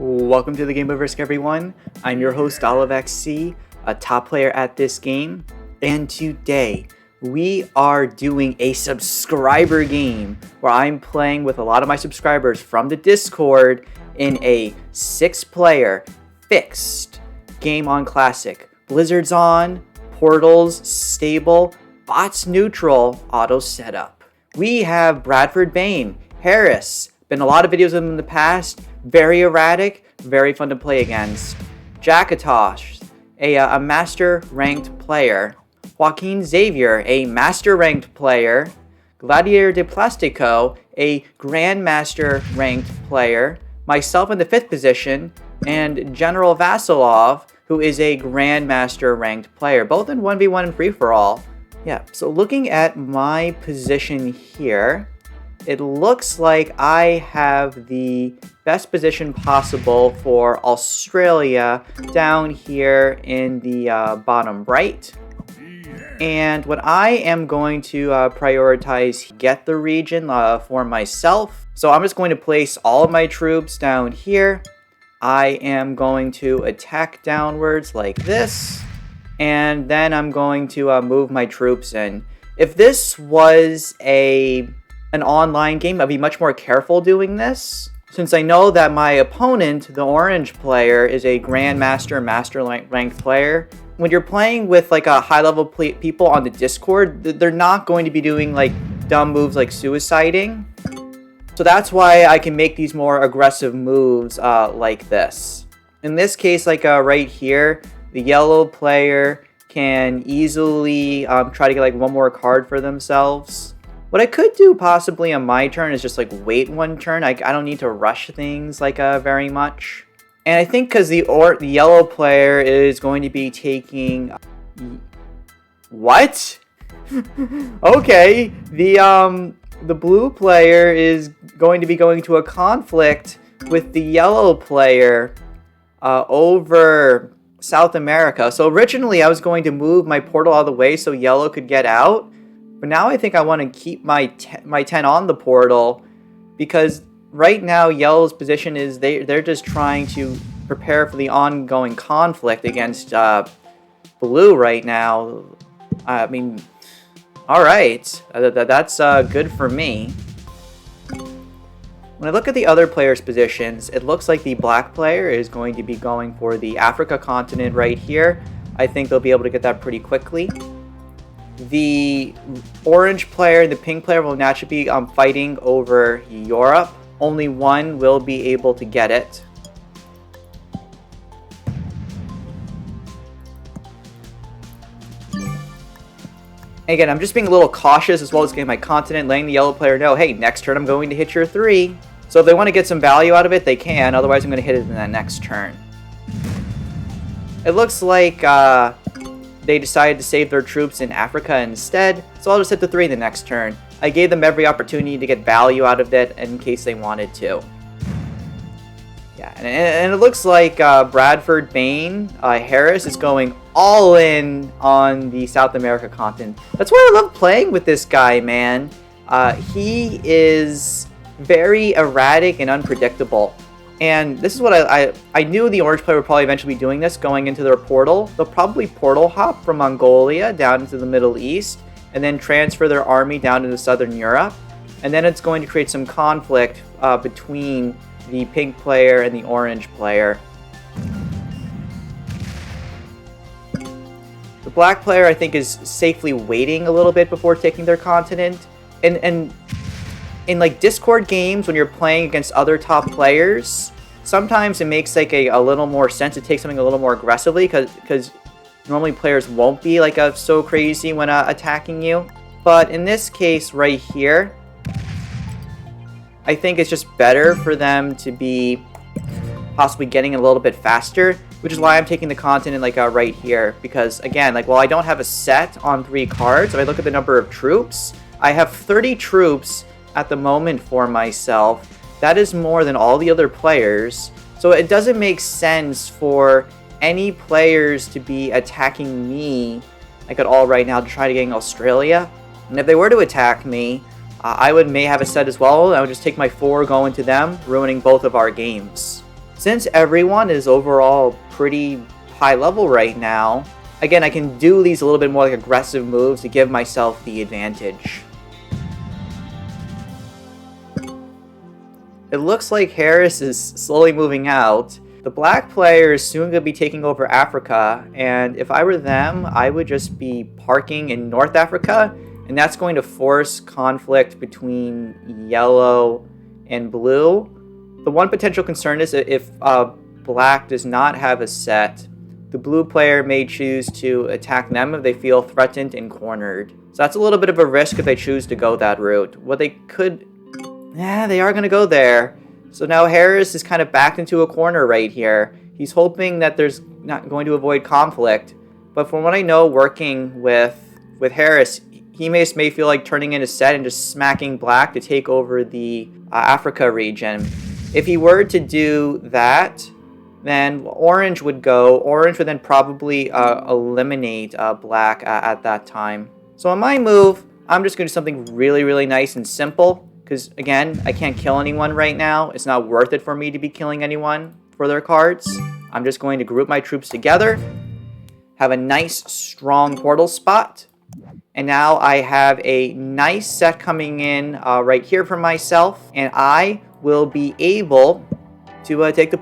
Welcome to the Game of Risk, everyone. I'm your host, OliveXC, a top player at this game, and today we are doing a subscriber game where I'm playing with a lot of my subscribers from the Discord in a 6-player fixed game on Classic. Blizzard's on, Portals stable, bots neutral, auto setup. We have Bradford Bane, Harris, been a lot of videos of him in the past, very erratic, very fun to play against. Jackatosh, a master ranked player. Joaquin Xavier, a master ranked player. Gladiator de Plastico, a grandmaster ranked player. Myself in the 5th position, and General Vasilov, who is a grandmaster ranked player, both in 1v1 and free-for-all. Yeah, so looking at my position here, it looks like I have the best position possible for Australia down here in the bottom right. And what I am going to prioritize, get the region for myself. So I'm just going to place all of my troops down here. I am going to attack downwards like this. And then I'm going to move my troops in. If this was an online game, I'd be much more careful doing this, since I know that my opponent, the orange player, is a grandmaster, master ranked player. When you're playing with like a high-level people on the Discord, they're not going to be doing like dumb moves like suiciding. So that's why I can make these more aggressive moves like this. In this case, like right here, the yellow player can easily try to get like one more card for themselves. What I could do possibly on my turn is just like wait one turn. I don't need to rush things like very much. And I think because the yellow player is going to be taking... What? Okay, the blue player is going to be going to a conflict with the yellow player over South America. So originally I was going to move my portal out of the way so yellow could get out. But now I think I want to keep my 10 on the portal, because right now yellow's position is they're just trying to prepare for the ongoing conflict against blue right now. I mean, all right, that's good for me. When I look at the other players' positions, it looks like the black player is going to be going for the Africa continent right here. I think they'll be able to get that pretty quickly. The orange player and the pink player will naturally be fighting over Europe. Only one will be able to get it. Again, I'm just being a little cautious as well as getting my continent, letting the yellow player know, hey, next turn I'm going to hit your 3. So if they want to get some value out of it, they can. Otherwise, I'm going to hit it in that next turn. It looks like they decided to save their troops in Africa instead, so I'll just hit the 3 the next turn. I gave them every opportunity to get value out of it in case they wanted to. Yeah, and it looks like Bradford Bane, Harris, is going all in on the South America continent. That's why I love playing with this guy, man. He is very erratic and unpredictable. And this is what I knew the orange player would probably eventually be doing this, going into their portal. They'll probably portal hop from Mongolia down into the Middle East, and then transfer their army down into Southern Europe. And then it's going to create some conflict between the pink player and the orange player. The black player, I think, is safely waiting a little bit before taking their continent. And in like Discord games, when you're playing against other top players, sometimes it makes like a little more sense to take something a little more aggressively, because normally players won't be like so crazy when attacking you. But in this case right here, I think it's just better for them to be possibly getting a little bit faster, which is why I'm taking the continent like right here. Because again, like while I don't have a set on 3 cards, if I look at the number of troops, I have 30 troops at the moment for myself. That is more than all the other players. So it doesn't make sense for any players to be attacking me like at all right now to try to get in Australia. And if they were to attack me, I may have a set as well. I would just take my 4, go into them, ruining both of our games. Since everyone is overall pretty high level right now, again, I can do these a little bit more like aggressive moves to give myself the advantage. It looks like Harris is slowly moving out. The black player is soon going to be taking over Africa, and if I were them, I would just be parking in North Africa, and that's going to force conflict between yellow and blue. The one potential concern is that if black does not have a set, the blue player may choose to attack them if they feel threatened and cornered. So that's a little bit of a risk if they choose to go that route. What they could... Yeah, they are going to go there. So now Harris is kind of backed into a corner right here. He's hoping that there's not going to avoid conflict. But from what I know, working with Harris, he may feel like turning in a set and just smacking black to take over the Africa region. If he were to do that, then orange would go. Orange would then probably eliminate black at that time. So on my move, I'm just going to do something really, really nice and simple. Because, again, I can't kill anyone right now. It's not worth it for me to be killing anyone for their cards. I'm just going to group my troops together, have a nice, strong portal spot, and now I have a nice set coming in right here for myself, and I will be able to take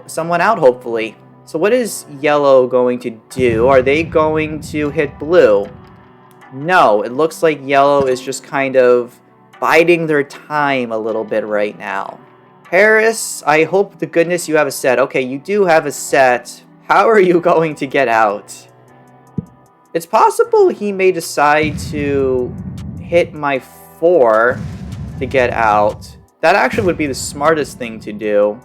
someone out, hopefully. So what is yellow going to do? Are they going to hit blue? No, it looks like yellow is just kind of biding their time a little bit right now. Harris, I hope to goodness you have a set. Okay, you do have a set. How are you going to get out? It's possible he may decide to hit my 4 to get out. That actually would be the smartest thing to do.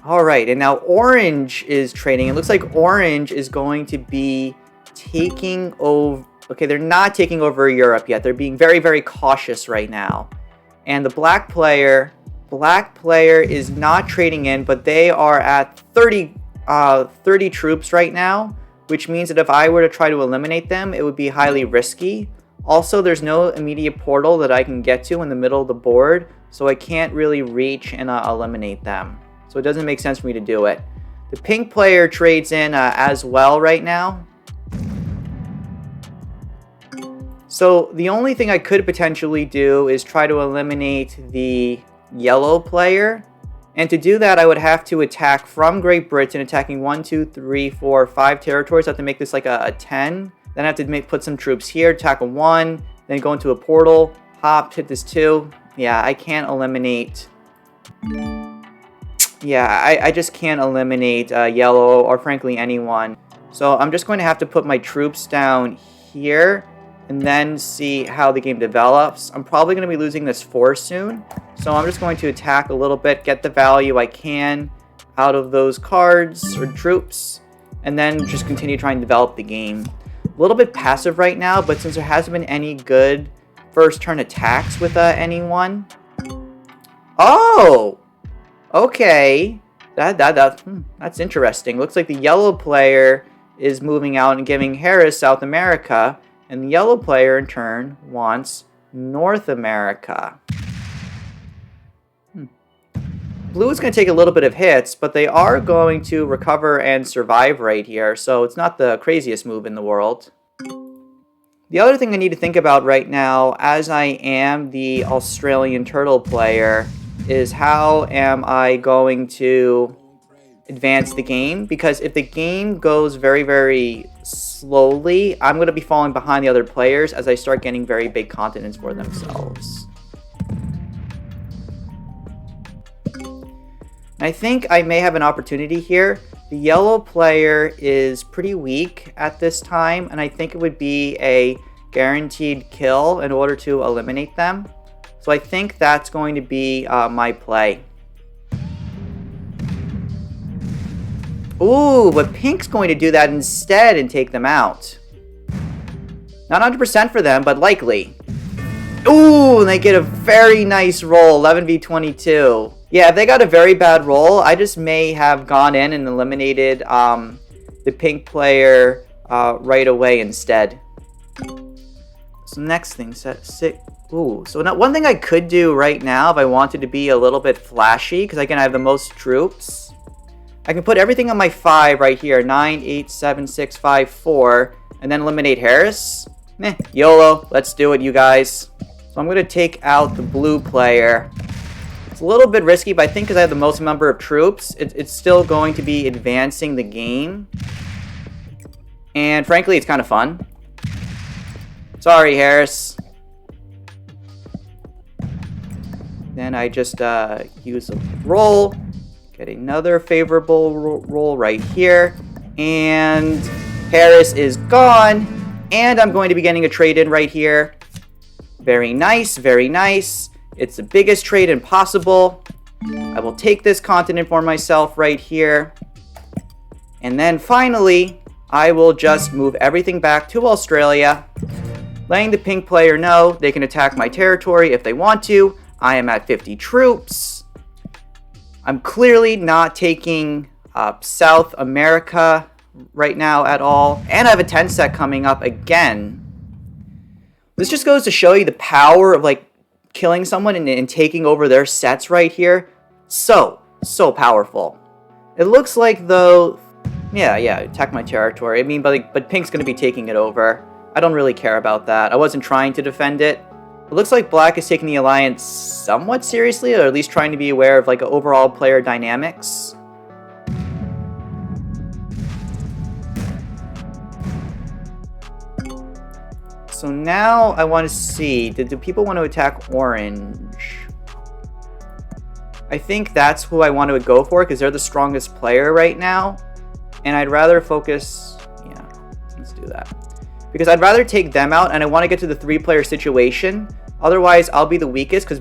Alright, and now orange is trading. It looks like orange is going to be taking over... Okay, they're not taking over Europe yet. They're being very, very cautious right now. And the black player is not trading in, but they are at 30 troops right now, which means that if I were to try to eliminate them, it would be highly risky. Also, there's no immediate portal that I can get to in the middle of the board, so I can't really reach and eliminate them. So it doesn't make sense for me to do it. The pink player trades in as well right now. So the only thing I could potentially do is try to eliminate the yellow player. And to do that, I would have to attack from Great Britain, attacking 1, 2, 3, 4, 5 territories. I have to make this like a 10. Then I have to put some troops here, attack a 1, then go into a portal, hop, hit this 2. Yeah, I can't eliminate... Yeah, I just can't eliminate yellow or frankly anyone. So I'm just going to have to put my troops down here and then see how the game develops. I'm probably going to be losing this 4 soon. So I'm just going to attack a little bit, get the value I can out of those cards or troops, and then just continue trying to develop the game. A little bit passive right now, but since there hasn't been any good first turn attacks with anyone. Oh! Okay. That's interesting. Looks like the yellow player is moving out and giving Harris South America, and the yellow player in turn wants North America. Blue is going to take a little bit of hits, but they are going to recover and survive right here, so it's not the craziest move in the world. The other thing I need to think about right now, as I am the Australian turtle player, is how am I going to advance the game? Because if the game goes very, very slowly, I'm going to be falling behind the other players as I start getting very big continents for themselves. I think I may have an opportunity here. The yellow player is pretty weak at this time, and I think it would be a guaranteed kill in order to eliminate them. So I think that's going to be my play. Ooh, but pink's going to do that instead and take them out. Not 100% for them, but likely. Ooh, and they get a very nice roll, 11v22. Yeah, if they got a very bad roll, I just may have gone in and eliminated the pink player right away instead. So next thing, set 6, Ooh, so now, one thing I could do right now if I wanted to be a little bit flashy, because again I have the most troops, I can put everything on my 5 right here, 9, 8, 7, 6, 5, 4, and then eliminate Harris. YOLO, let's do it, you guys. So I'm going to take out the blue player. It's a little bit risky, but I think because I have the most number of troops, it's still going to be advancing the game. And frankly, it's kind of fun. Sorry, Harris. Then I just use a roll. Get another favorable roll right here. And Harris is gone. And I'm going to be getting a trade-in right here. Very nice, very nice. It's the biggest trade-in possible. I will take this continent for myself right here. And then finally, I will just move everything back to Australia, letting the pink player know they can attack my territory if they want to. I am at 50 troops. I'm clearly not taking South America right now at all. And I have a 10 set coming up again. This just goes to show you the power of like killing someone and taking over their sets right here. So powerful. It looks like though, yeah, attack my territory. I mean, but pink's going to be taking it over. I don't really care about that. I wasn't trying to defend it. It looks like black is taking the alliance somewhat seriously, or at least trying to be aware of like overall player dynamics. So now I want to see, do people want to attack orange? I think that's who I want to go for because they're the strongest player right now. And I'd rather focus, yeah, let's do that. Because I'd rather take them out and I want to get to the 3-player situation. Otherwise, I'll be the weakest because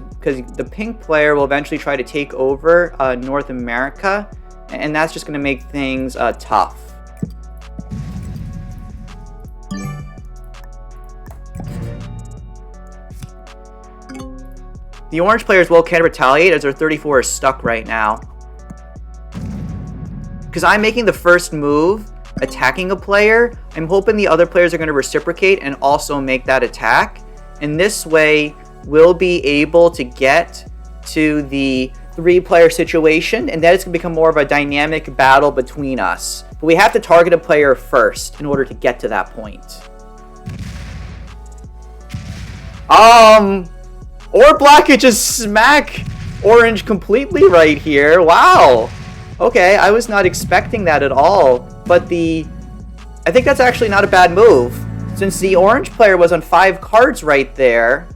the pink player will eventually try to take over North America. And that's just going to make things tough. The orange players will can retaliate as their 34 is stuck right now. Because I'm making the first move, attacking a player, I'm hoping the other players are going to reciprocate and also make that attack. And this way, we'll be able to get to the 3-player situation, and then it's going to become more of a dynamic battle between us. But we have to target a player first in order to get to that point. Or black could just smack orange completely right here. Wow. Okay, I was not expecting that at all. But I think that's actually not a bad move. Since the orange player was on 5 cards right there,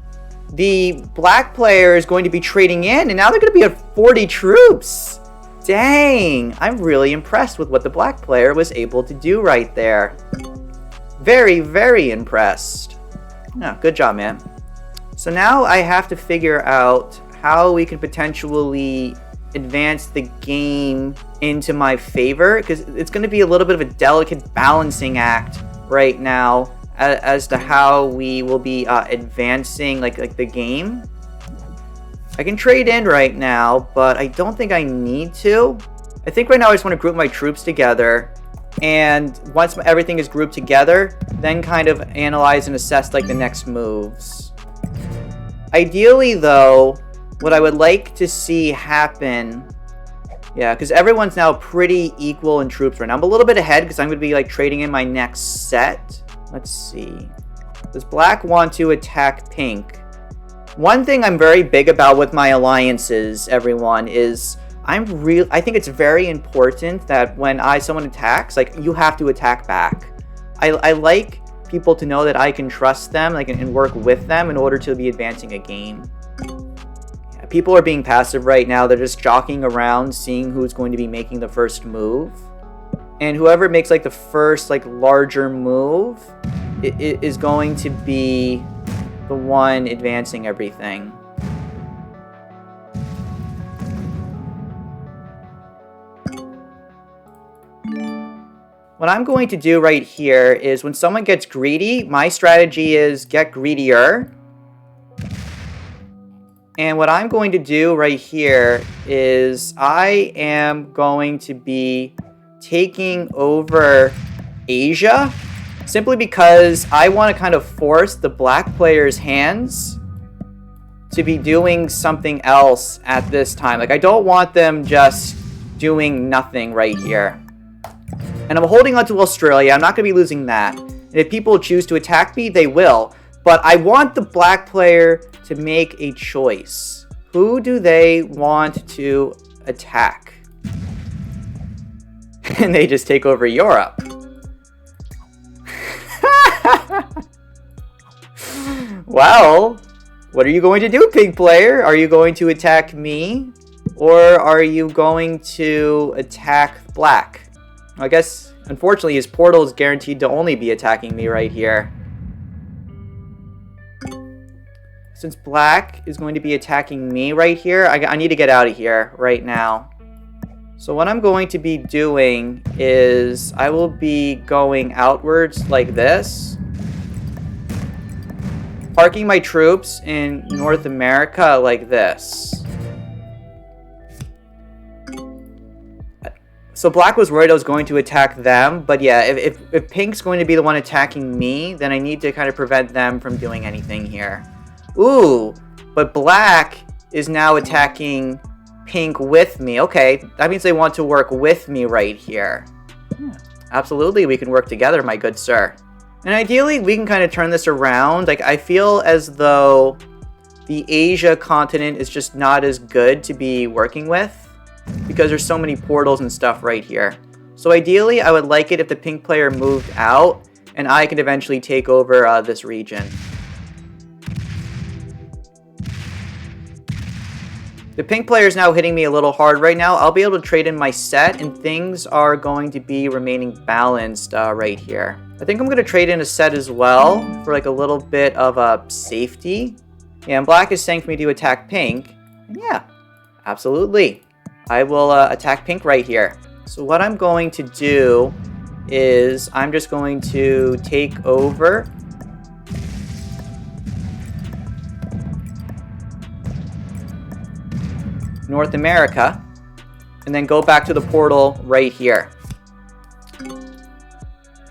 the black player is going to be trading in, and now they're going to be at 40 troops. Dang, I'm really impressed with what the black player was able to do right there. Very, very impressed. Oh, good job, man. So now I have to figure out how we can potentially advance the game into my favor, because it's going to be a little bit of a delicate balancing act right now as to how we will be advancing like the game. I can trade in right now, but I don't think I need to. I think right now I just want to group my troops together, and once everything is grouped together, then kind of analyze and assess like the next moves. Ideally, though, what I would like to see happen, yeah, because everyone's now pretty equal in troops right now. I'm a little bit ahead because I'm going to be like trading in my next set. Let's see. Does black want to attack pink? One thing I'm very big about with my alliances, everyone, is I think it's very important that when someone attacks, like, you have to attack back. I like people to know that I can trust them, like, and work with them in order to be advancing a game. Yeah, people are being passive right now. They're just jockeying around, seeing who's going to be making the first move. And whoever makes like the first like larger move is going to be the one advancing everything. What I'm going to do right here is when someone gets greedy, my strategy is get greedier. And what I'm going to do right here is I am going to be taking over Asia simply because I want to kind of force the black player's hands to be doing something else at this time. Like, I don't want them just doing nothing right here. And I'm holding on to Australia. I'm not going to be losing that. And if people choose to attack me, they will. But I want the black player to make a choice. Who do they want to attack? And they just take over Europe. Well, what are you going to do, pink player? Are you going to attack me? Or are you going to attack black? I guess, unfortunately, his portal is guaranteed to only be attacking me right here. Since black is going to be attacking me right here, I need to get out of here right now. So what I'm going to be doing is I will be going outwards like this. Parking my troops in North America like this. So black was worried I was going to attack them, but yeah, if pink's going to be the one attacking me, then I need to kind of prevent them from doing anything here. Ooh, but black is now attacking pink with me. Okay, that means they want to work with me right here. Yeah, absolutely, we can work together, my good sir. And ideally, we can kind of turn this around. Like, I feel as though the Asia continent is just not as good to be working with because there's so many portals and stuff right here. So ideally, I would like it if the pink player moved out and I could eventually take over this region. The pink player is now hitting me a little hard right now. I'll be able to trade in my set, and things are going to be remaining balanced right here. I think I'm going to trade in a set as well for like a little bit of safety. Yeah, and black is saying for me to attack pink. And yeah, absolutely. I will attack pink right here. So what I'm going to do is I'm just going to take over North America, and then go back to the portal right here.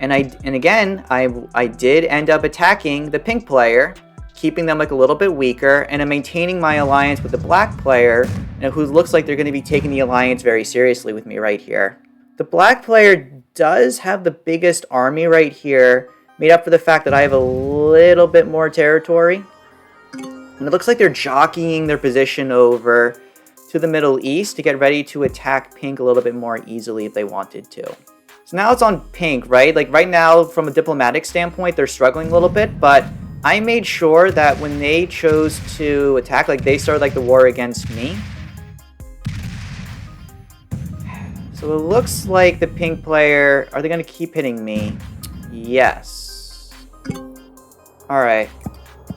And again, I did end up attacking the pink player, keeping them like a little bit weaker, and I'm maintaining my alliance with the black player, who looks like they're going to be taking the alliance very seriously with me right here. The black player does have the biggest army right here, made up for the fact that I have a little bit more territory. And it looks like they're jockeying their position over to the Middle East to get ready to attack pink a little bit more easily if they wanted to. So now it's on pink, right? Like right now, from a diplomatic standpoint, they're struggling a little bit, but I made sure that when they chose to attack, like they started like the war against me. So it looks like the pink player, are they going to keep hitting me? Yes. All right.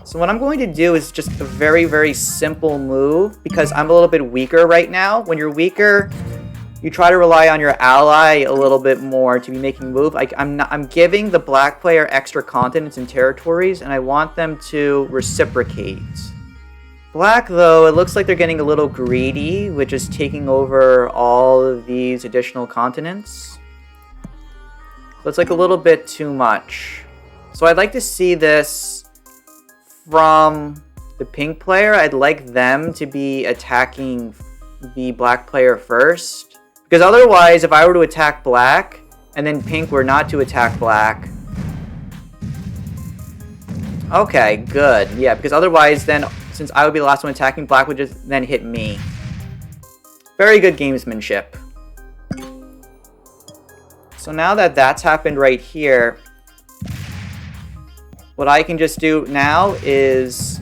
So what I'm going to do is just a very, very simple move because I'm a little bit weaker right now. When you're weaker, you try to rely on your ally a little bit more to be making move. I'm giving the black player extra continents and territories, and I want them to reciprocate. Black, though, it looks like they're getting a little greedy, which is taking over all of these additional continents. So it's like a little bit too much. So I'd like to see this from the pink player. I'd like them to be attacking the black player first. Because otherwise, if I were to attack black, and then pink were not to attack black... Okay, good. Yeah, because otherwise then, since I would be the last one attacking, black would just then hit me. Very good gamesmanship. So now that that's happened right here, what I can just do now is...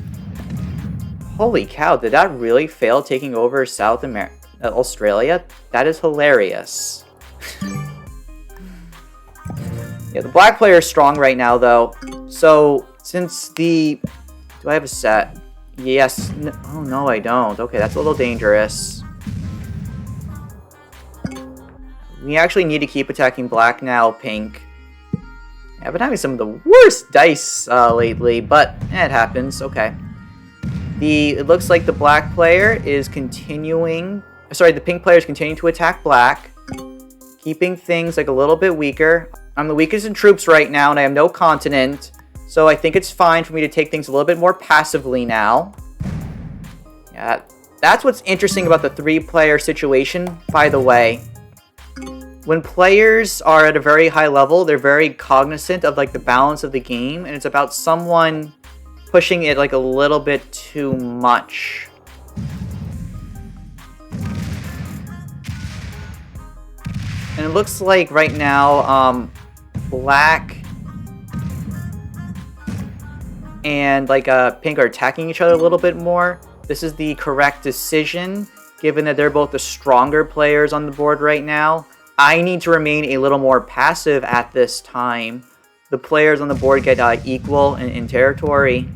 Holy cow, did that really fail taking over South America? Australia? That is hilarious. Yeah, the black player is strong right now, though. So, since the... Do I have a set? Yes. No, oh, no, I don't. Okay, that's a little dangerous. We actually need to keep attacking black now, pink. I've been having some of the worst dice lately, but it happens. Okay. It looks like the black player is continuing... Sorry, the pink player is continuing to attack black, keeping things like a little bit weaker. I'm the weakest in troops right now, and I have no continent, so I think it's fine for me to take things a little bit more passively now. Yeah, that's what's interesting about the 3-player situation, by the way. When players are at a very high level, they're very cognizant of like the balance of the game, and it's about someone pushing it like a little bit too much. And it looks like right now, Black and like Pink are attacking each other a little bit more. This is the correct decision, given that they're both the stronger players on the board right now. I need to remain a little more passive at this time. The players on the board get equal in territory.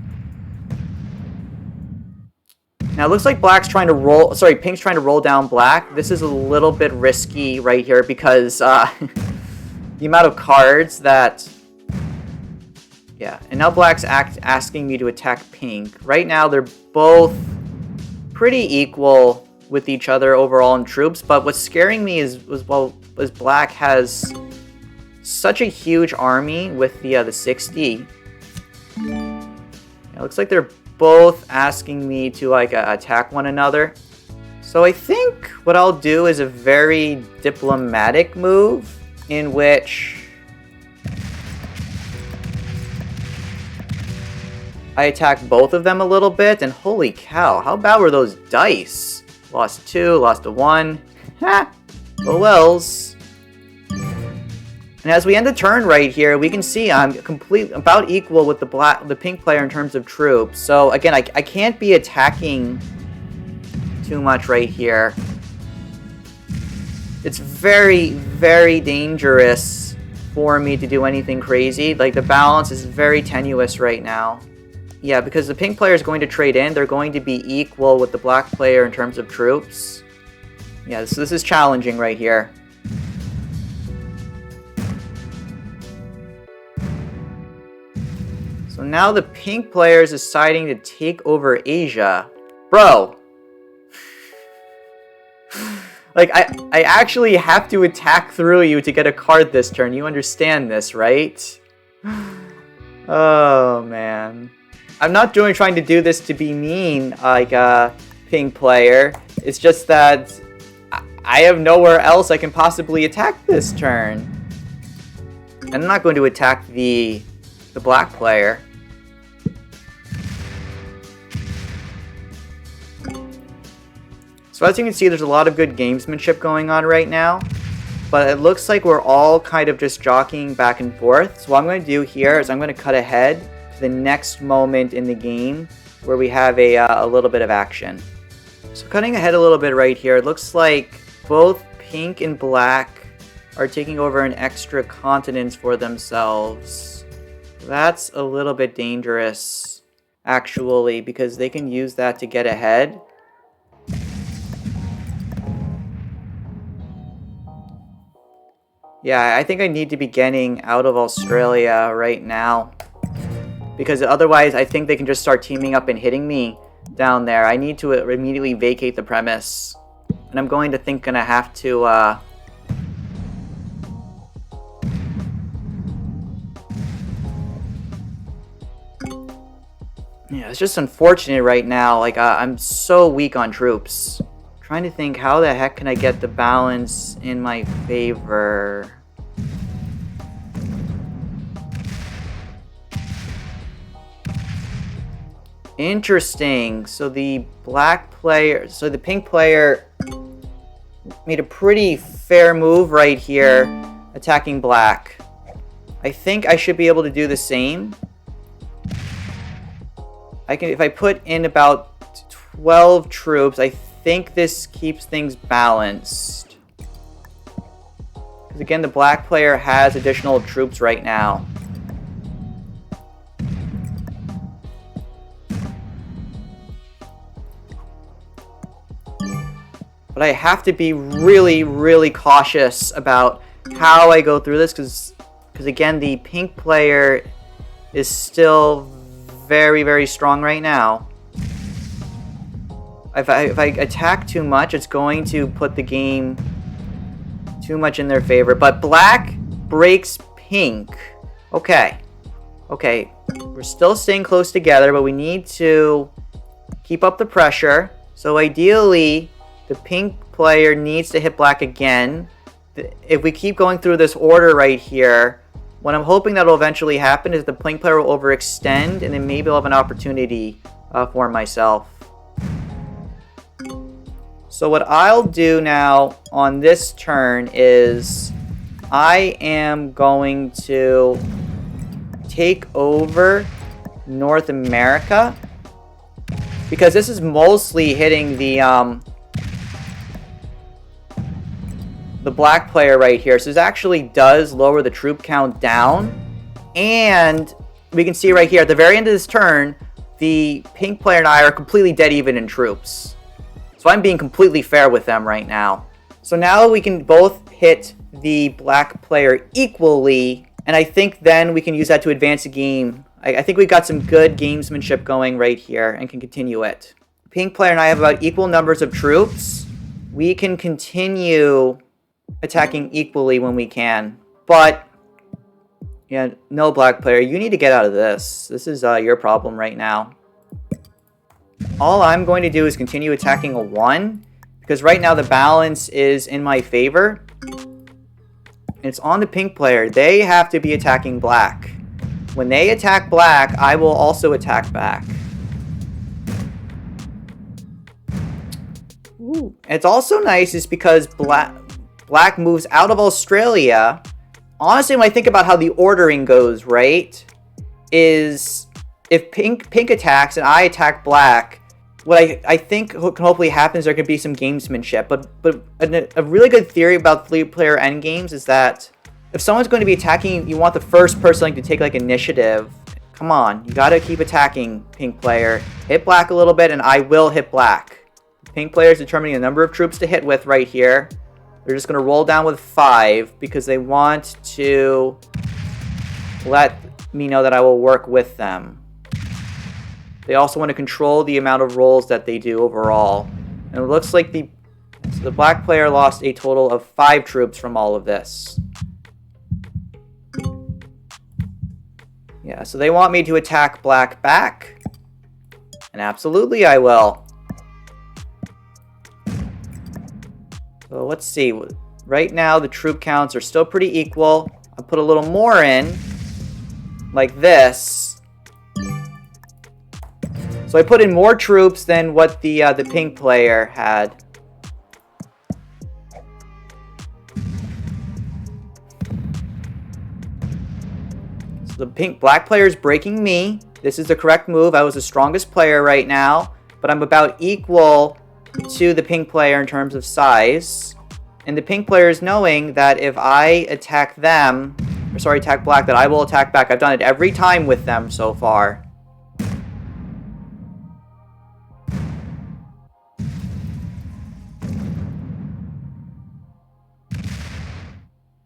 Now it looks like Pink's trying to roll down Black. This is a little bit risky right here because the amount of cards that... Yeah, and now Black's asking me to attack Pink. Right now they're both pretty equal with each other overall in troops, but what's scaring me is Black has such a huge army with the 60. It looks like they're both asking me to like attack one another. So I think what I'll do is a very diplomatic move in which I attack both of them a little bit, and holy cow, how bad were those dice? Lost 2, lost a 1. Ha! Oh wells. And as we end the turn right here, we can see I'm about equal with the Pink player in terms of troops. So again, I can't be attacking too much right here. It's very, very dangerous for me to do anything crazy. Like, the balance is very tenuous right now. Yeah, because the Pink player is going to trade in. They're going to be equal with the Black player in terms of troops. Yeah, so this is challenging right here. So now the Pink player is deciding to take over Asia. Bro! Like, I actually have to attack through you to get a card this turn. You understand this, right? Oh, man. I'm not trying to do this to be mean, like a Pink player. It's just that I have nowhere else I can possibly attack this turn. And I'm not going to attack the Black player. So as you can see, there's a lot of good gamesmanship going on right now. But it looks like we're all kind of just jockeying back and forth. So what I'm going to do here is I'm going to cut ahead the next moment in the game where we have a little bit of action. So cutting ahead a little bit right here, it looks like both Pink and Black are taking over an extra continent for themselves. That's a little bit dangerous, actually, because they can use that to get ahead. Yeah, I think I need to be getting out of Australia right now. Because otherwise, I think they can just start teaming up and hitting me down there. I need to immediately vacate the premise. And I'm gonna have to, yeah, it's just unfortunate right now. Like, I'm so weak on troops. I'm trying to think, how the heck can I get the balance in my favor? Interesting. So the Pink player made a pretty fair move right here, attacking Black. I think I should be able to do the same. If I put in about 12 troops, I think this keeps things balanced. Because again, the Black player has additional troops right now. But I have to be really, really cautious about how I go through this, because again, the Pink player is still very, very strong right now. If I attack too much, it's going to put the game too much in their favor. But Black breaks Pink. Okay. Okay. We're still staying close together, but we need to keep up the pressure. So ideally, the pink player needs to hit black again. If we keep going through this order right here, what I'm hoping that will eventually happen is the pink player will overextend, and then maybe I'll have an opportunity for myself. So what I'll do now on this turn is I am going to take over North America, because this is mostly hitting the black player right here. So this actually does lower the troop count down. And we can see right here at the very end of this turn, the pink player and I are completely dead even in troops. So I'm being completely fair with them right now. So now we can both hit the black player equally. And I think then we can use that to advance the game. I think we've got some good gamesmanship going right here and can continue it. Pink player and I have about equal numbers of troops. We can continue attacking equally when we can. But, yeah, no, black player, you need to get out of this. This is your problem right now. All I'm going to do is continue attacking a 1, because right now the balance is in my favor. It's on the pink player. They have to be attacking black. When they attack black, I will also attack back. Ooh. It's also nice is because black moves out of Australia. Honestly, when I think about how the ordering goes, right, is if pink attacks and I attack black, what I think can hopefully happen is there could be some gamesmanship. But a really good theory about 3-player endgames is that if someone's going to be attacking, you want the first person to take like initiative. Come on, you gotta keep attacking, pink player. Hit black a little bit and I will hit black. Pink player is determining the number of troops to hit with right here. They're just going to roll down with 5 because they want to let me know that I will work with them. They also want to control the amount of rolls that they do overall. And it looks like the black player lost a total of 5 troops from all of this. Yeah, so they want me to attack black back. And absolutely I will. So let's see. Right now the troop counts are still pretty equal. I'll put a little more in, like this. So I put in more troops than what the pink player had. So the black player is breaking me. This is the correct move. I was the strongest player right now, but I'm about equal to the pink player in terms of size. And the pink player is knowing that if I attack them, or sorry, attack black, that I will attack back. I've done it every time with them so far.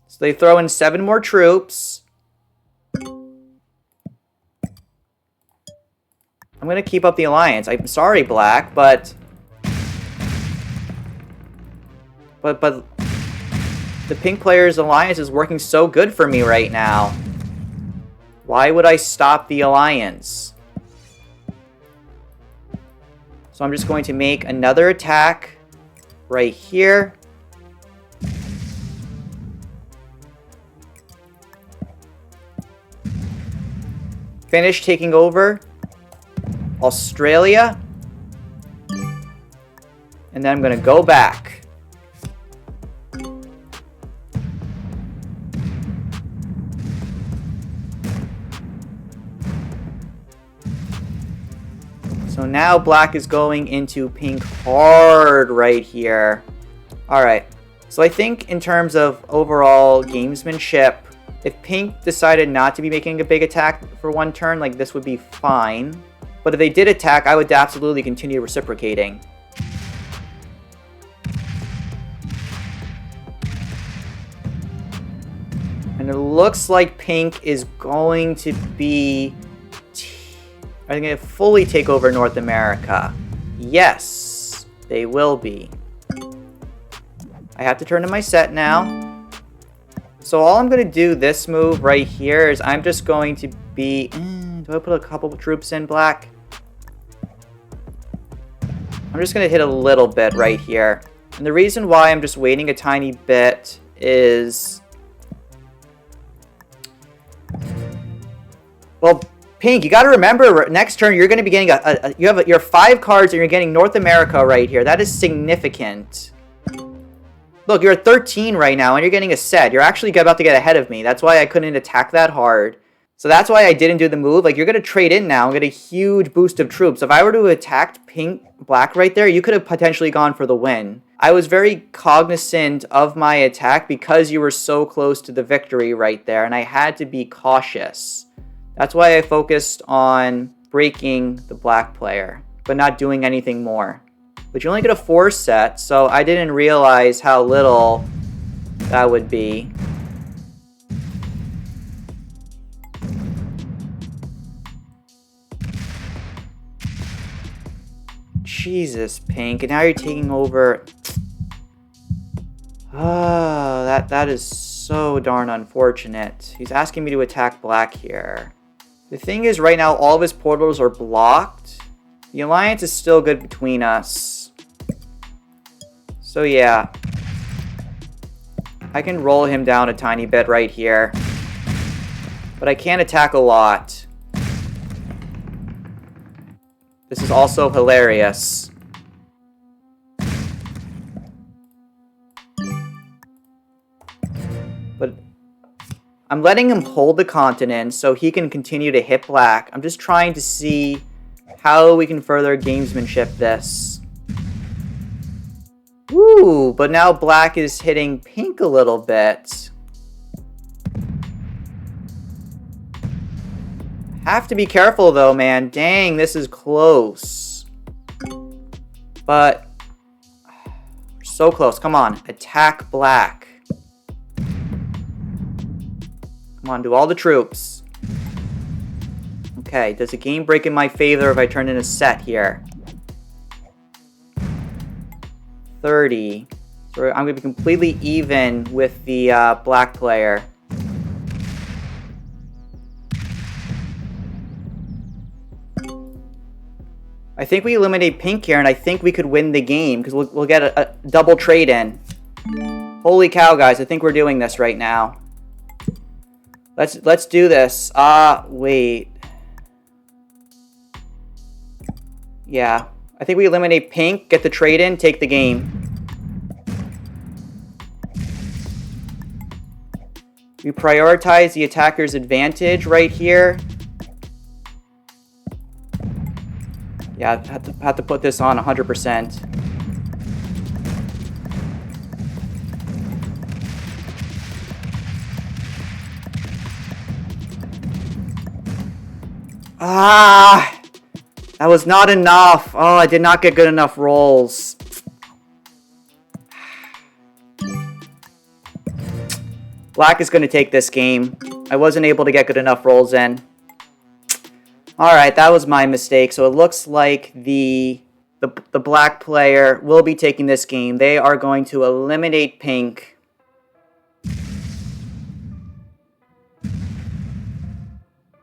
So they throw in 7 more troops. I'm going to keep up the alliance. I'm sorry, black, but the pink player's alliance is working so good for me right now. Why would I stop the alliance? So I'm just going to make another attack right here. Finish taking over Australia. And then I'm going to go back. So now black is going into pink hard right here. Alright, so I think in terms of overall gamesmanship, if pink decided not to be making a big attack for one turn, like this would be fine. But if they did attack, I would absolutely continue reciprocating. And it looks like pink is going to be... Are they going to fully take over North America? Yes, they will be. I have to turn to my set now. So all I'm going to do this move right here is I'm just going to be... do I put a couple of troops in black? I'm just going to hit a little bit right here. And the reason why I'm just waiting a tiny bit is... Well, Pink, you got to remember, next turn you're going to be getting your 5 cards and you're getting North America right here. That is significant. Look, you're at 13 right now and you're getting a set. You're actually about to get ahead of me. That's why I couldn't attack that hard. So that's why I didn't do the move. Like, you're going to trade in now and get a huge boost of troops. If I were to attack black right there, you could have potentially gone for the win. I was very cognizant of my attack because you were so close to the victory right there, and I had to be cautious. That's why I focused on breaking the black player, but not doing anything more. But you only get a 4 set, so I didn't realize how little that would be. Jesus, Pink, and now you're taking over. Oh, that is so darn unfortunate. He's asking me to attack black here. The thing is, right now, all of his portals are blocked. The alliance is still good between us. So yeah, I can roll him down a tiny bit right here, but I can't attack a lot. This is also hilarious. But I'm letting him hold the continent so he can continue to hit black. I'm just trying to see how we can further gamesmanship this. Ooh, but now black is hitting pink a little bit. Have to be careful though, man. Dang, this is close. But so close. Come on, attack black. Come on, do all the troops. Okay, does the game break in my favor if I turn in a set here? 30. So I'm going to be completely even with the black player. I think we eliminate pink here, and I think we could win the game because we'll get a double trade in. Holy cow, guys! I think we're doing this right now. Let's do this. Wait. Yeah, I think we eliminate pink, get the trade in, take the game. We prioritize the attacker's advantage right here. Yeah, I have to put this on 100%. That was not enough. Oh, I did not get good enough rolls. Black is going to take this game. I wasn't able to get good enough rolls in. Alright, that was my mistake. So it looks like the black player will be taking this game. They are going to eliminate pink.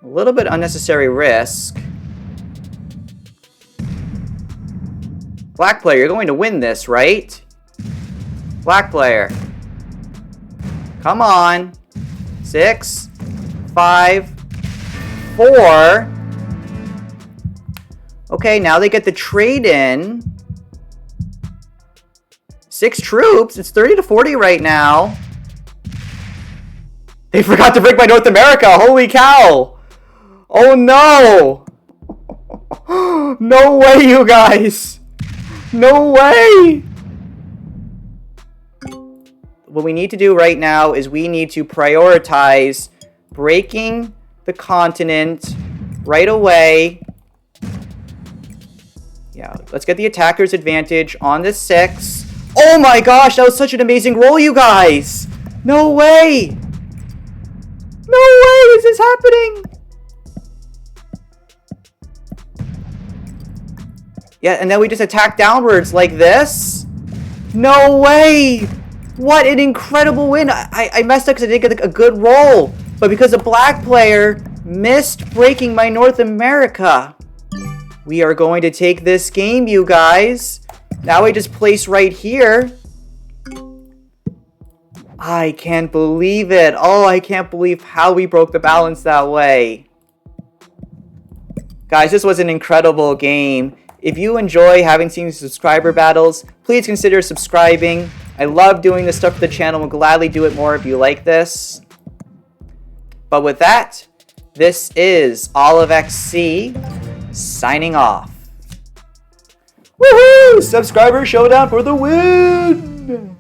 A little bit unnecessary risk. Black player, you're going to win this, right? Black player. Come on. 6, 5, 4. Okay, now they get the trade in. 6 troops. It's 30 to 40 right now. They forgot to break my North America. Holy cow. Oh no. No way, you guys. No way. What we need to do right now is we need to prioritize breaking the continent right away. Yeah, let's get the attacker's advantage on the 6. Oh my gosh, that was such an amazing roll, you guys. No way. No way is this happening. Yeah, and then we just attack downwards like this. No way. What an incredible win. I messed up because I didn't get a good roll. But because the black player missed breaking my North America. We are going to take this game, you guys. Now I just place right here. I can't believe it. Oh, I can't believe how we broke the balance that way. Guys, this was an incredible game. If you enjoy having seen subscriber battles, please consider subscribing. I love doing this stuff for the channel. We'll gladly do it more if you like this. But with that, this is OliveXC signing off. Woohoo! Subscriber showdown for the win!